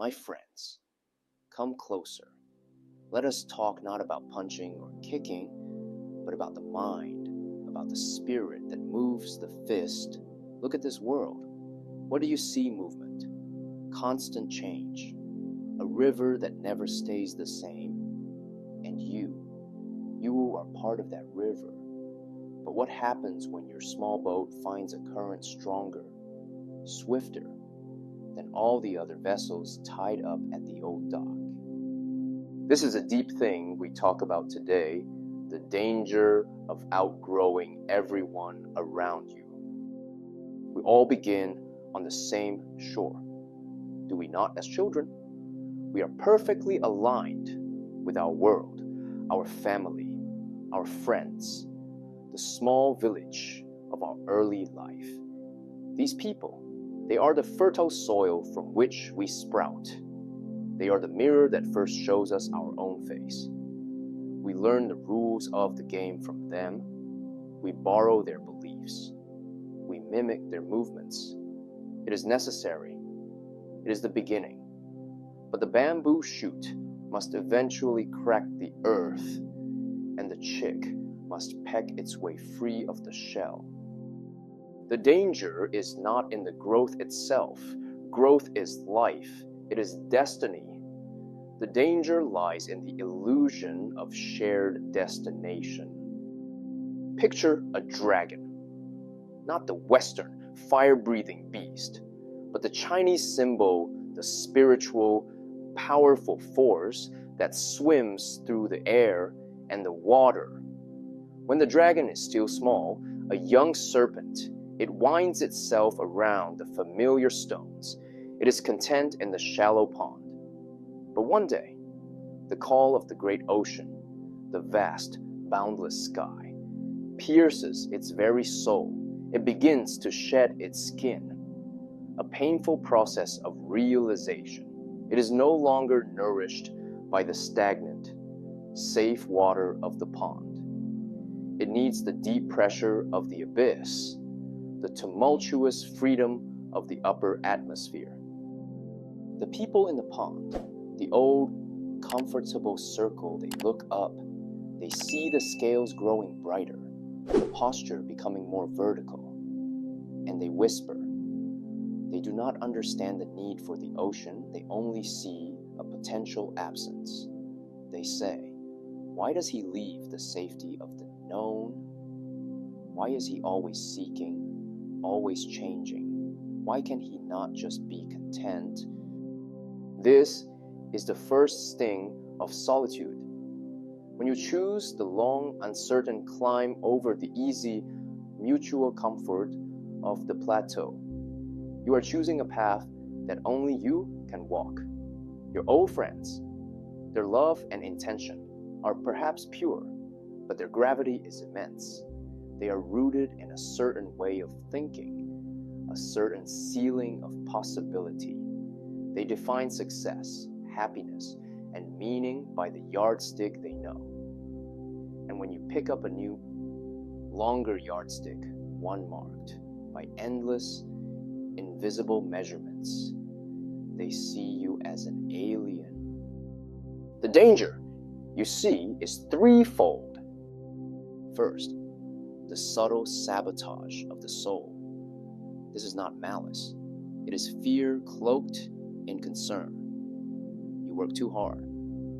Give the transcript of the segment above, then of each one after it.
My friends, come closer. Let us talk not about punching or kicking, but about the mind, about the spirit that moves the fist. Look at this world. What do you see? Movement, constant change, a river that never stays the same. And you are part of that river. But what happens when your small boat finds a current stronger, swifter than all the other vessels tied up at the old dock? This is a deep thing we talk about today, the danger of outgrowing everyone around you. We all begin on the same shore, do we not, as children? We are perfectly aligned with our world, our family, our friends, the small village of our early life. These people, they are the fertile soil from which we sprout. They are the mirror that first shows us our own face. We learn the rules of the game from them. We borrow their beliefs. We mimic their movements. It is necessary. It is the beginning. But the bamboo shoot must eventually crack the earth, and the chick must peck its way free of the shell. The danger is not in the growth itself. Growth is life. It is destiny. The danger lies in the illusion of shared destination. Picture a dragon, not the Western fire-breathing beast, but the Chinese symbol, the spiritual, powerful force that swims through the air and the water. When the dragon is still small, a young serpent, it winds itself around the familiar stones. It is content in the shallow pond. But one day, the call of the great ocean, the vast, boundless sky, pierces its very soul. It begins to shed its skin, a painful process of realization. It is no longer nourished by the stagnant, safe water of the pond. It needs the deep pressure of the abyss, the tumultuous freedom of the upper atmosphere. The people in the pond, the old, comfortable circle, they look up. They see the scales growing brighter, the posture becoming more vertical, and they whisper. They do not understand the need for the ocean. They only see a potential absence. They say, why does he leave the safety of the known? Why is he always seeking, always changing? Why can he not just be content? This is the first sting of solitude. When you choose the long, uncertain climb over the easy, mutual comfort of the plateau, you are choosing a path that only you can walk. Your old friends, their love and intention are perhaps pure, but their gravity is immense. They are rooted in a certain way of thinking, a certain ceiling of possibility. They define success, happiness, and meaning by the yardstick they know. And when you pick up a new, longer yardstick, one marked by endless, invisible measurements, they see you as an alien. The danger, you see, is threefold. First, the subtle sabotage of the soul. This is not malice. It is fear cloaked in concern. You work too hard,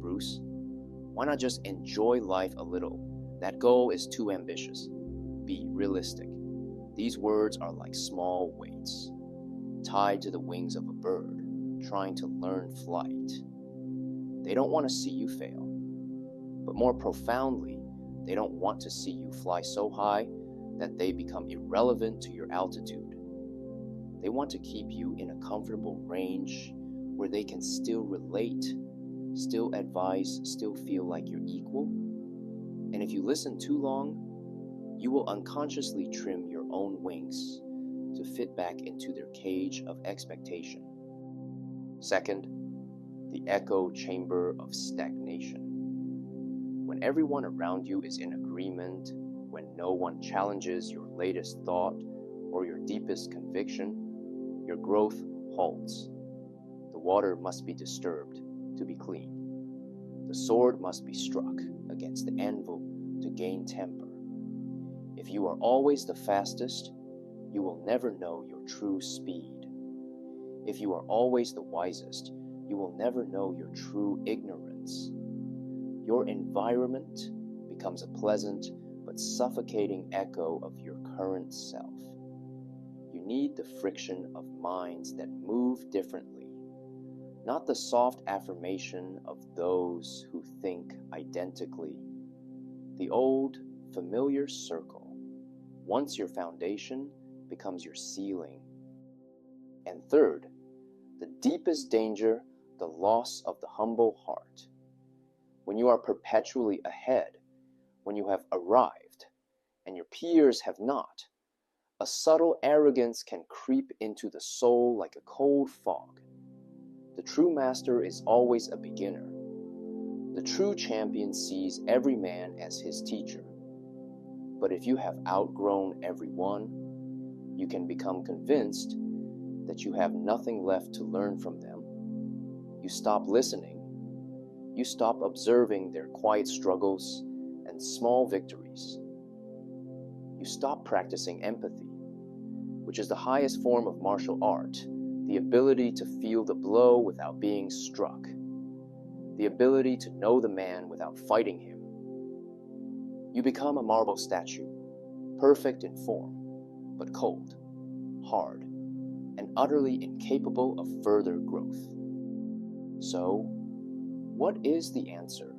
Bruce. Why not just enjoy life a little? That goal is too ambitious. Be realistic. These words are like small weights, tied to the wings of a bird, trying to learn flight. They don't want to see you fail, but more profoundly, they don't want to see you fly so high that they become irrelevant to your altitude. They want to keep you in a comfortable range where they can still relate, still advise, still feel like you're equal. And if you listen too long, you will unconsciously trim your own wings to fit back into their cage of expectation. Second, the Echo Chamber of Stagnation. When everyone around you is in agreement, when no one challenges your latest thought or your deepest conviction, your growth halts. The water must be disturbed to be clean. The sword must be struck against the anvil to gain temper. If you are always the fastest, you will never know your true speed. If you are always the wisest, you will never know your true ignorance. Your environment becomes a pleasant but suffocating echo of your current self. You need the friction of minds that move differently, not the soft affirmation of those who think identically. The old, familiar circle, once your foundation, becomes your ceiling. And third, the deepest danger, the loss of the humble heart. When you are perpetually ahead, when you have arrived, and your peers have not, a subtle arrogance can creep into the soul like a cold fog. The true master is always a beginner. The true champion sees every man as his teacher. But if you have outgrown everyone, you can become convinced that you have nothing left to learn from them. You stop listening. You stop observing their quiet struggles and small victories. You stop practicing empathy, which is the highest form of martial art, the ability to feel the blow without being struck, the ability to know the man without fighting him. You become a marble statue, perfect in form, but cold, hard, and utterly incapable of further growth. So, what is the answer?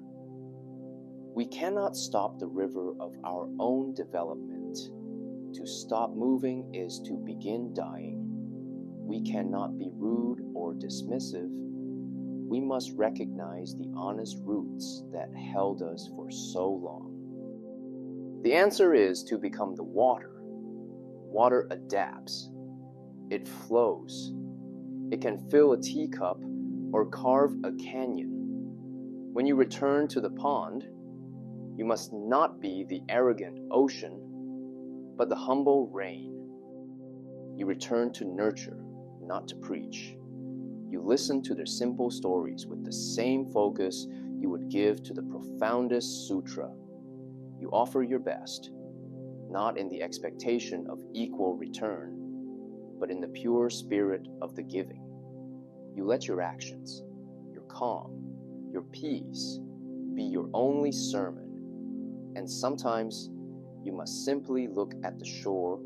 We cannot stop the river of our own development. To stop moving is to begin dying. We cannot be rude or dismissive. We must recognize the honest roots that held us for so long. The answer is to become the water. Water adapts. It flows. It can fill a teacup or carve a canyon. When you return to the pond, you must not be the arrogant ocean, but the humble rain. You return to nurture, not to preach. You listen to their simple stories with the same focus you would give to the profoundest sutra. You offer your best, not in the expectation of equal return, but in the pure spirit of the giving. You let your actions, your calm, your peace be your only sermon. And sometimes you must simply look at the shore,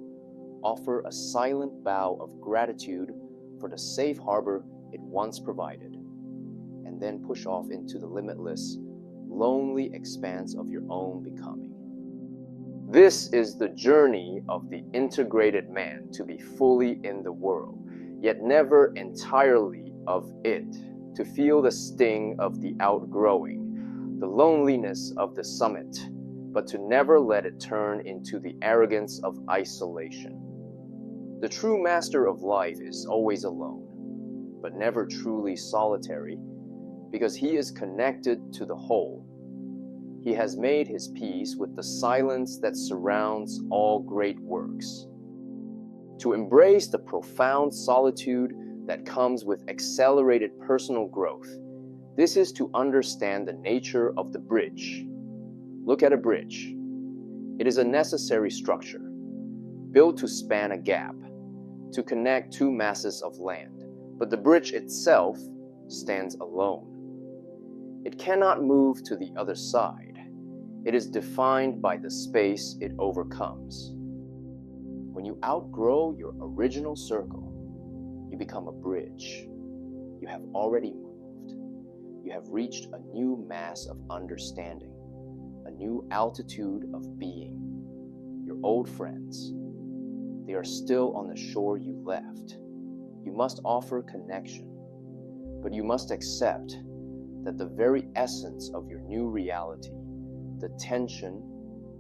offer a silent bow of gratitude for the safe harbor it once provided, and then push off into the limitless, lonely expanse of your own becoming. This is the journey of the integrated man, to be fully in the world, yet never entirely of it, to feel the sting of the outgrowing, the loneliness of the summit, but to never let it turn into the arrogance of isolation. The true master of life is always alone, but never truly solitary, because he is connected to the whole. He has made his peace with the silence that surrounds all great works. To embrace the profound solitude that comes with accelerated personal growth, this is to understand the nature of the bridge. Look at a bridge. It is a necessary structure, built to span a gap, to connect two masses of land, but the bridge itself stands alone. It cannot move to the other side. It is defined by the space it overcomes. When you outgrow your original circle, you become a bridge. You have already moved. You have reached a new mass of understanding, a new altitude of being. Your old friends, they are still on the shore you left. You must offer connection, but you must accept that the very essence of your new reality, the tension,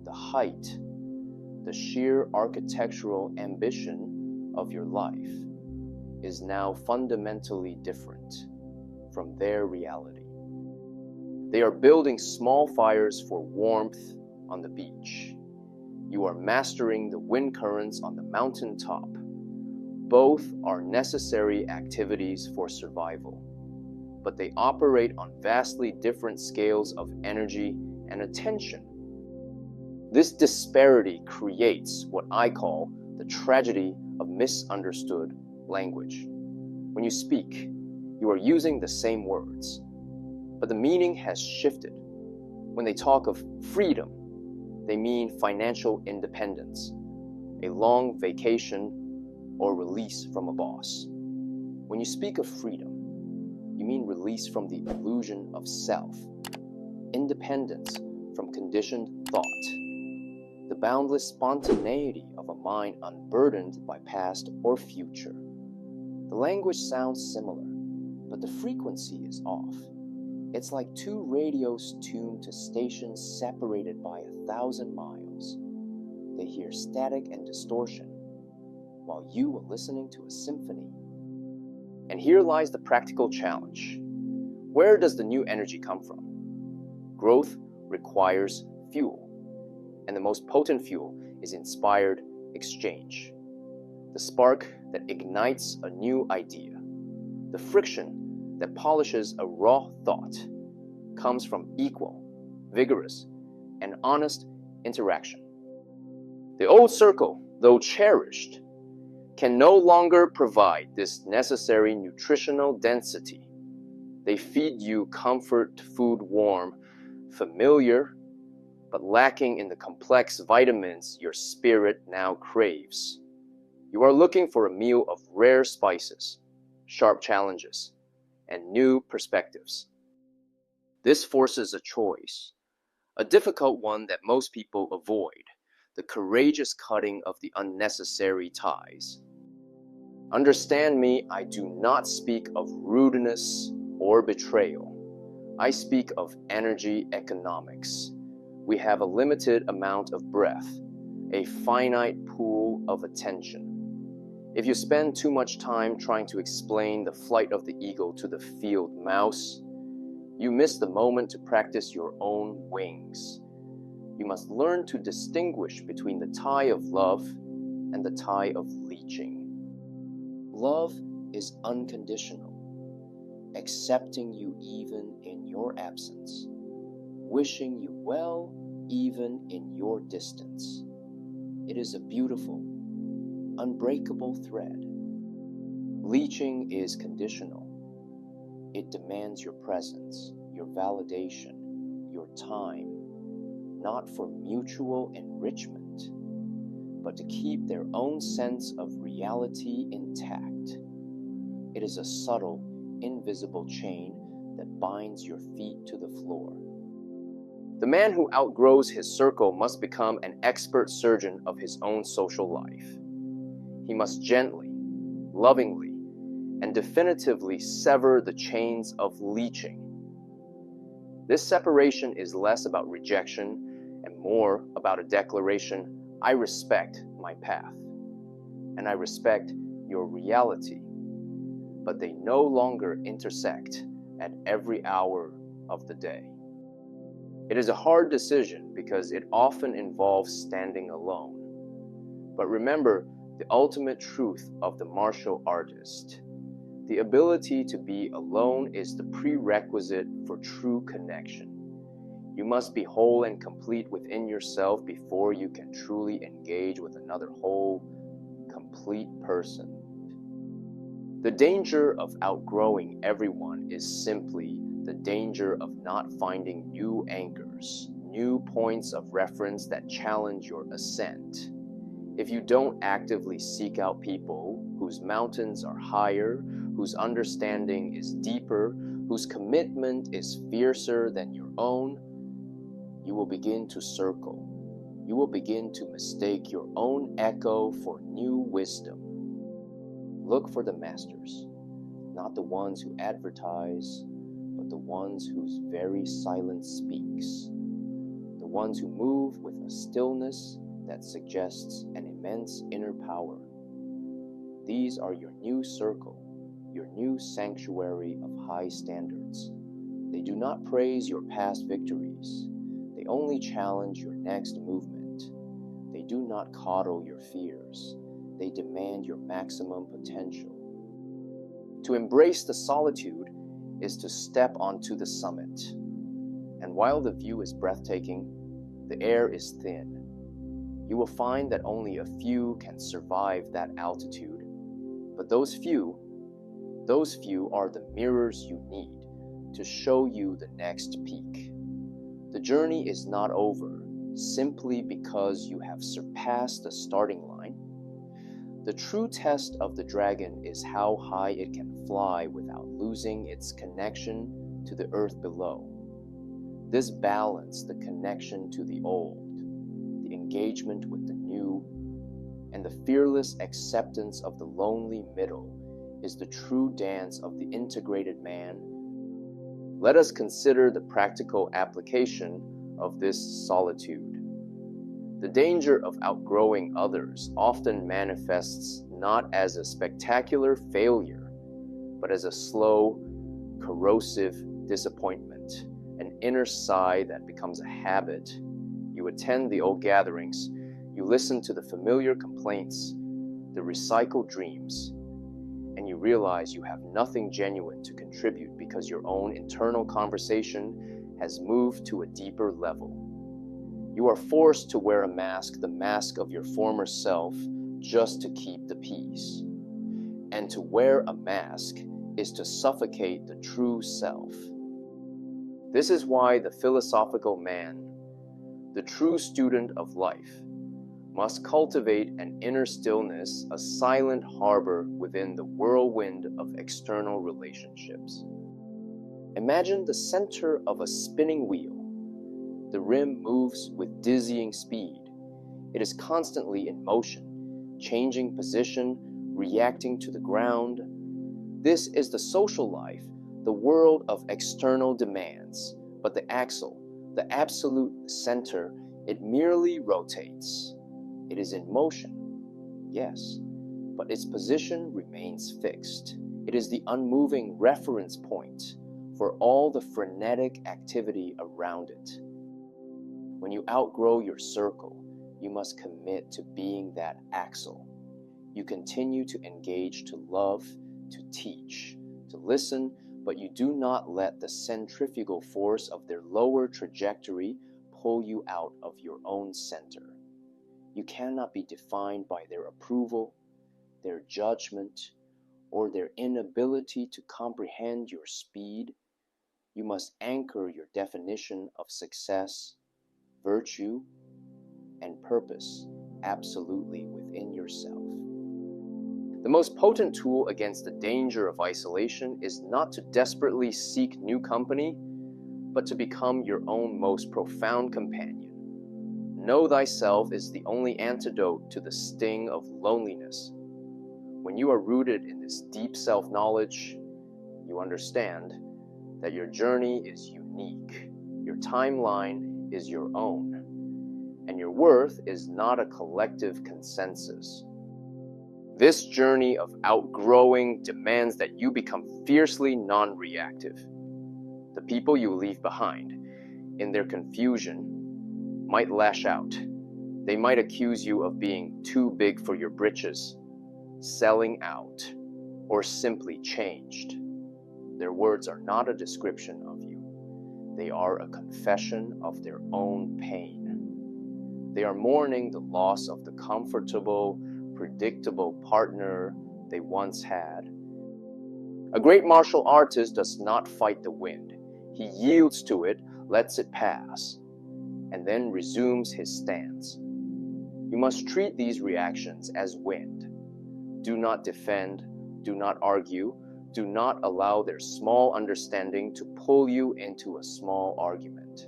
the height, the sheer architectural ambition of your life is now fundamentally different from their reality. They are building small fires for warmth on the beach. You are mastering the wind currents on the mountain top. Both are necessary activities for survival. but they operate on vastly different scales of energy and attention. This disparity creates what I call the tragedy of misunderstood language. When you speak, you are using the same words, but the meaning has shifted. When they talk of freedom, they mean financial independence, a long vacation, or release from a boss. When you speak of freedom, you mean release from the illusion of self, independence from conditioned thought, the boundless spontaneity of a mind unburdened by past or future. The language sounds similar, but the frequency is off. It's like two radios tuned to stations separated by 1,000 miles. They hear static and distortion, while you are listening to a symphony. And here lies the practical challenge. Where does the new energy come from? Growth requires fuel, and the most potent fuel is inspired exchange. The spark that ignites a new idea, the friction that polishes a raw thought, comes from equal, vigorous, and honest interaction. The old circle, though cherished, can no longer provide this necessary nutritional density. They feed you comfort food, warm, familiar, but lacking in the complex vitamins your spirit now craves. You are looking for a meal of rare spices, sharp challenges, and new perspectives. This forces a choice, a difficult one that most people avoid, the courageous cutting of the unnecessary ties. Understand me, I do not speak of rudeness or betrayal. I speak of energy economics. We have a limited amount of breath, a finite pool of attention. If you spend too much time trying to explain the flight of the eagle to the field mouse, you miss the moment to practice your own wings. You must learn to distinguish between the tie of love and the tie of leeching. Love is unconditional, accepting you even in your absence, wishing you well even in your distance. It is a beautiful, unbreakable thread. Leeching is conditional. It demands your presence, your validation, your time, not for mutual enrichment, but to keep their own sense of reality intact. It is a subtle, invisible chain that binds your feet to the floor. The man who outgrows his circle must become an expert surgeon of his own social life. He must gently, lovingly, and definitively sever the chains of leeching. This separation is less about rejection and more about a declaration: I respect my path, and I respect your reality, but they no longer intersect at every hour of the day. It is a hard decision because it often involves standing alone. But remember the ultimate truth of the martial artist. The ability to be alone is the prerequisite for true connection. You must be whole and complete within yourself before you can truly engage with another whole, complete person. The danger of outgrowing everyone is simply the danger of not finding new anchors, new points of reference that challenge your ascent. If you don't actively seek out people whose mountains are higher, whose understanding is deeper, whose commitment is fiercer than your own, you will begin to circle. You will begin to mistake your own echo for new wisdom. Look for the masters, not the ones who advertise, but the ones whose very silence speaks. The ones who move with a stillness that suggests an immense inner power. These are your new circle, your new sanctuary of high standards. They do not praise your past victories. They only challenge your next movement. They do not coddle your fears. They demand your maximum potential. To embrace the solitude is to step onto the summit. And while the view is breathtaking, the air is thin. You will find that only a few can survive that altitude. But those few are the mirrors you need to show you the next peak. The journey is not over simply because you have surpassed the starting line. The true test of the dragon is how high it can fly without losing its connection to the earth below. This balance, the connection to the old, the engagement with the new, and the fearless acceptance of the lonely middle is the true dance of the integrated man. Let us consider the practical application of this solitude. The danger of outgrowing others often manifests not as a spectacular failure, but as a slow, corrosive disappointment, an inner sigh that becomes a habit. You attend the old gatherings, you listen to the familiar complaints, the recycled dreams, and you realize you have nothing genuine to contribute because your own internal conversation has moved to a deeper level. You are forced to wear a mask, the mask of your former self, just to keep the peace. And to wear a mask is to suffocate the true self. This is why the philosophical man, the true student of life, must cultivate an inner stillness, a silent harbor within the whirlwind of external relationships. Imagine the center of a spinning wheel. The rim moves with dizzying speed. It is constantly in motion, changing position, reacting to the ground. This is the social life, the world of external demands. But the axle, the absolute center, it merely rotates. It is in motion, yes, but its position remains fixed. It is the unmoving reference point for all the frenetic activity around it. When you outgrow your circle, you must commit to being that axle. You continue to engage, to love, to teach, to listen, but you do not let the centrifugal force of their lower trajectory pull you out of your own center. You cannot be defined by their approval, their judgment, or their inability to comprehend your speed. You must anchor your definition of success, virtue, and purpose absolutely within yourself. The most potent tool against the danger of isolation is not to desperately seek new company, but to become your own most profound companion. Know thyself is the only antidote to the sting of loneliness. When you are rooted in this deep self-knowledge, you understand that your journey is unique, your timeline is your own, and your worth is not a collective consensus. This journey of outgrowing demands that you become fiercely non-reactive. The people you leave behind, in their confusion, might lash out. They might accuse you of being too big for your britches, selling out, or simply changed. Their words are not a description of you. They are a confession of their own pain. They are mourning the loss of the comfortable, predictable partner they once had. A great martial artist does not fight the wind. He yields to it, lets it pass, and then resumes his stance. You must treat these reactions as wind. Do not defend, do not argue, do not allow their small understanding to pull you into a small argument.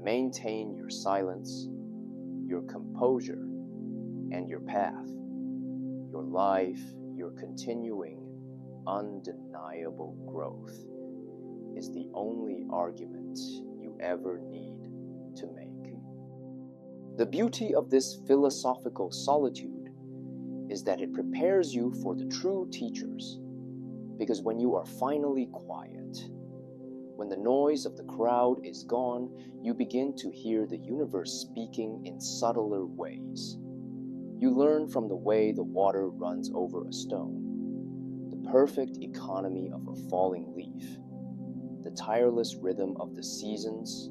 Maintain your silence, your composure, and your path, your life, your continuing, undeniable growth is the only argument you ever need to make. The beauty of this philosophical solitude is that it prepares you for the true teachers, because when you are finally quiet, when the noise of the crowd is gone, you begin to hear the universe speaking in subtler ways. You learn from the way the water runs over a stone, the perfect economy of a falling leaf, tireless rhythm of the seasons,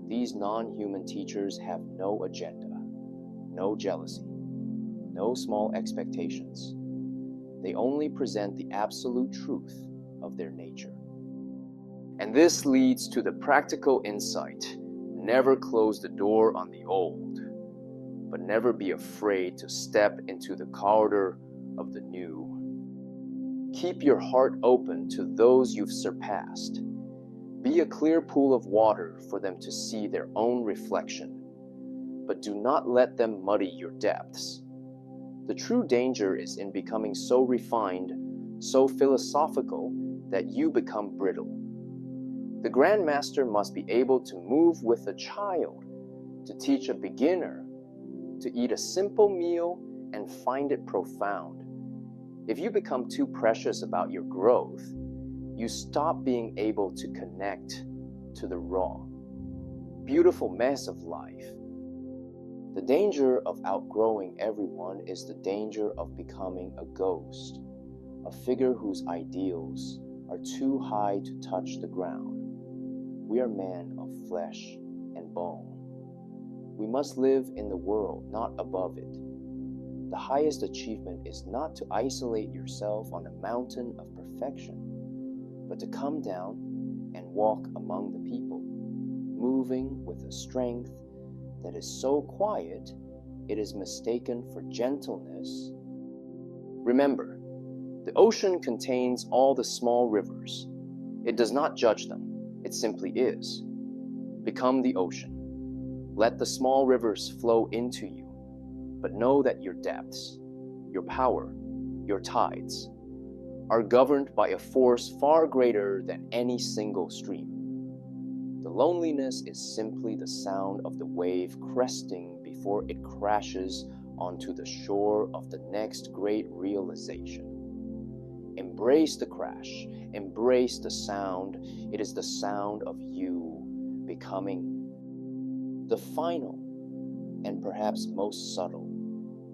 these non-human teachers have no agenda, no jealousy, no small expectations. They only present the absolute truth of their nature. And this leads to the practical insight: never close the door on the old, but never be afraid to step into the corridor of the new. Keep your heart open to those you've surpassed. Be a clear pool of water for them to see their own reflection, but do not let them muddy your depths. The true danger is in becoming so refined, so philosophical, that you become brittle. The Grand Master must be able to move with a child, to teach a beginner, to eat a simple meal and find it profound. If you become too precious about your growth, you stop being able to connect to the raw, beautiful mess of life. The danger of outgrowing everyone is the danger of becoming a ghost, a figure whose ideals are too high to touch the ground. We are men of flesh and bone. We must live in the world, not above it. The highest achievement is not to isolate yourself on a mountain of perfection, but to come down and walk among the people, moving with a strength that is so quiet it is mistaken for gentleness. Remember, the ocean contains all the small rivers. It does not judge them. It simply is. Become the ocean. Let the small rivers flow into you, but know that your depths, your power, your tides are governed by a force far greater than any single stream. The loneliness is simply the sound of the wave cresting before it crashes onto the shore of the next great realization. Embrace the crash, embrace the sound. It is the sound of you becoming. The final, and perhaps most subtle,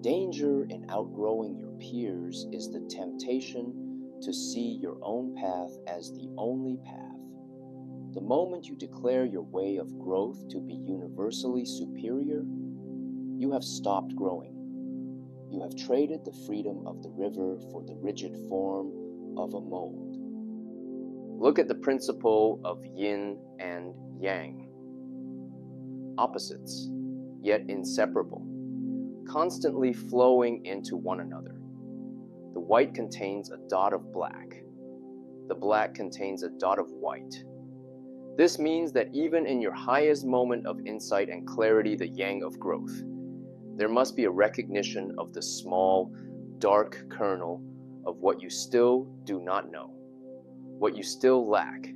danger in outgrowing your peers is the temptation to see your own path as the only path. The moment you declare your way of growth to be universally superior, you have stopped growing. You have traded the freedom of the river for the rigid form of a mold. Look at the principle of yin and yang. Opposites, yet inseparable, constantly flowing into one another. The white contains a dot of black. The black contains a dot of white. This means that even in your highest moment of insight and clarity, the yang of growth, there must be a recognition of the small, dark kernel of what you still do not know, what you still lack,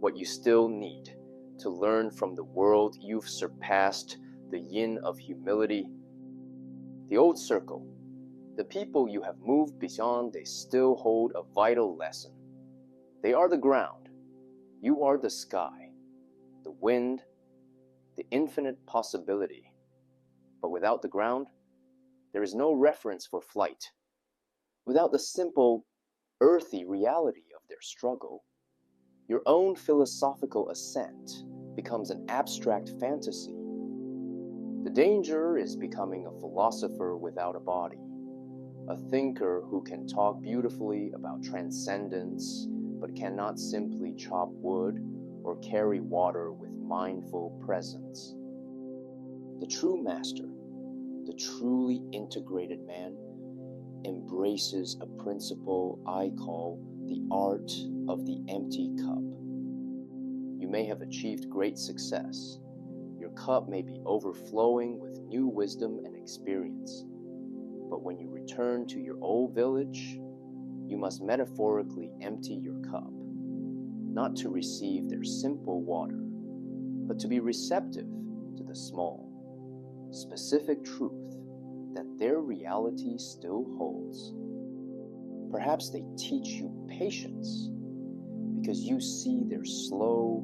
what you still need to learn from the world you've surpassed, the yin of humility. The old circle, the people you have moved beyond, they still hold a vital lesson. They are the ground. You are the sky, the wind, the infinite possibility. But without the ground, there is no reference for flight. Without the simple, earthy reality of their struggle, your own philosophical ascent becomes an abstract fantasy. The danger is becoming a philosopher without a body, a thinker who can talk beautifully about transcendence, but cannot simply chop wood or carry water with mindful presence. The true master, the truly integrated man, embraces a principle I call the art of the empty cup. You may have achieved great success. Your cup may be overflowing with new wisdom and experience. But when you return to your old village, you must metaphorically empty your cup, not to receive their simple water, but to be receptive to the small, specific truth that their reality still holds. Perhaps they teach you patience because you see their slow,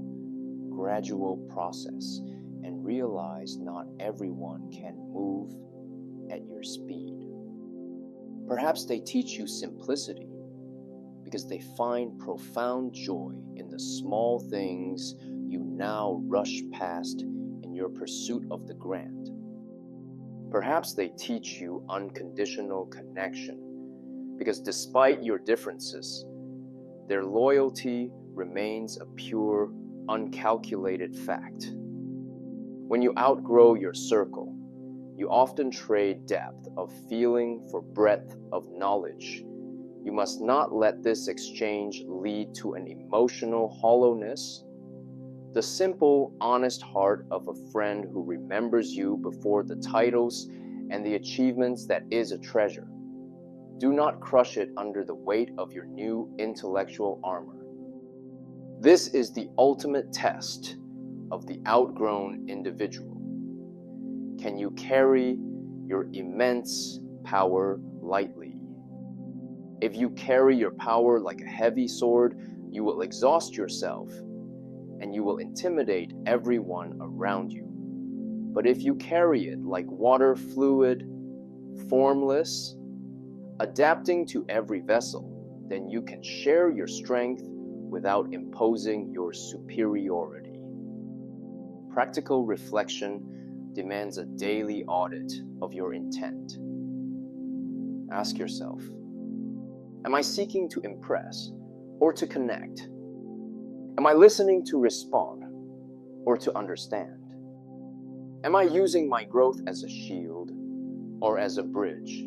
gradual process and realize not everyone can move at your speed. Perhaps they teach you simplicity because they find profound joy in the small things you now rush past in your pursuit of the grand. Perhaps they teach you unconditional connection, because despite your differences, their loyalty remains a pure, uncalculated fact. When you outgrow your circle, you often trade depth of feeling for breadth of knowledge. You must not let this exchange lead to an emotional hollowness. The simple, honest heart of a friend who remembers you before the titles and the achievements that is a treasure. Do not crush it under the weight of your new intellectual armor. This is the ultimate test of the outgrown individual. Can you carry your immense power lightly? If you carry your power like a heavy sword, you will exhaust yourself and you will intimidate everyone around you. But if you carry it like water fluid, formless, adapting to every vessel, then you can share your strength without imposing your superiority. Practical reflection demands a daily audit of your intent. Ask yourself, am I seeking to impress or to connect? Am I listening to respond or to understand? Am I using my growth as a shield or as a bridge?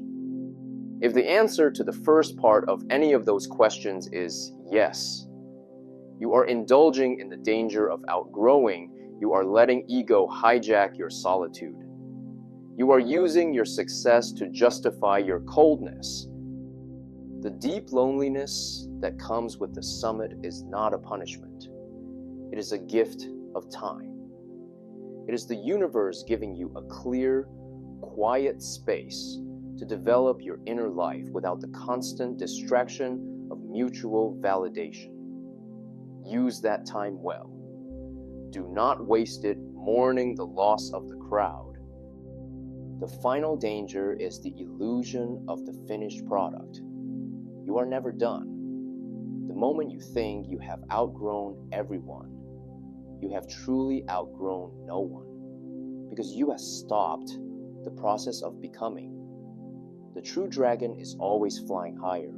If the answer to the first part of any of those questions is yes, you are indulging in the danger of outgrowing. You are letting ego hijack your solitude. You are using your success to justify your coldness. The deep loneliness that comes with the summit is not a punishment. It is a gift of time. It is the universe giving you a clear, quiet space to develop your inner life without the constant distraction of mutual validation. Use that time well. Do not waste it mourning the loss of the crowd. The final danger is the illusion of the finished product. You are never done. The moment you think you have outgrown everyone, you have truly outgrown no one, because you have stopped the process of becoming. The true dragon is always flying higher,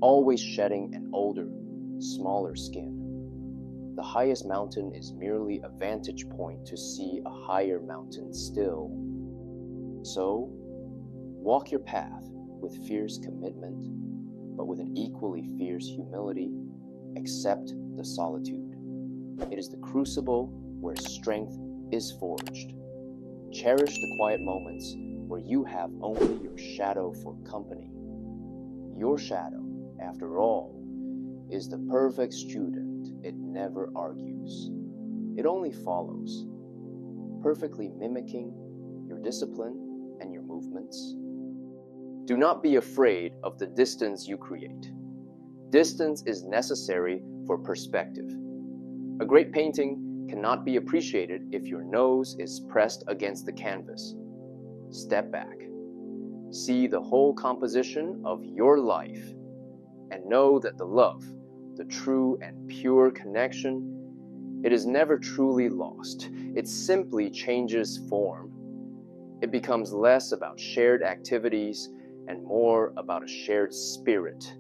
always shedding an older, smaller skin. The highest mountain is merely a vantage point to see a higher mountain still. So, walk your path with fierce commitment, but with an equally fierce humility. Accept the solitude. It is the crucible where strength is forged. Cherish the quiet moments where you have only your shadow for company. Your shadow, after all, is the perfect student. It never argues. It only follows, perfectly mimicking your discipline and your movements. Do not be afraid of the distance you create. Distance is necessary for perspective. A great painting cannot be appreciated if your nose is pressed against the canvas. Step back. See the whole composition of your life and know that the love, the true and pure connection, it is never truly lost. It simply changes form. It becomes less about shared activities and more about a shared spirit,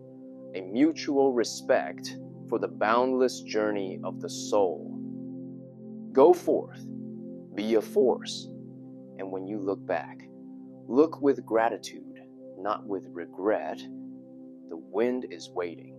a mutual respect for the boundless journey of the soul. Go forth, be a force, and when you look back, look with gratitude, not with regret. The wind is waiting.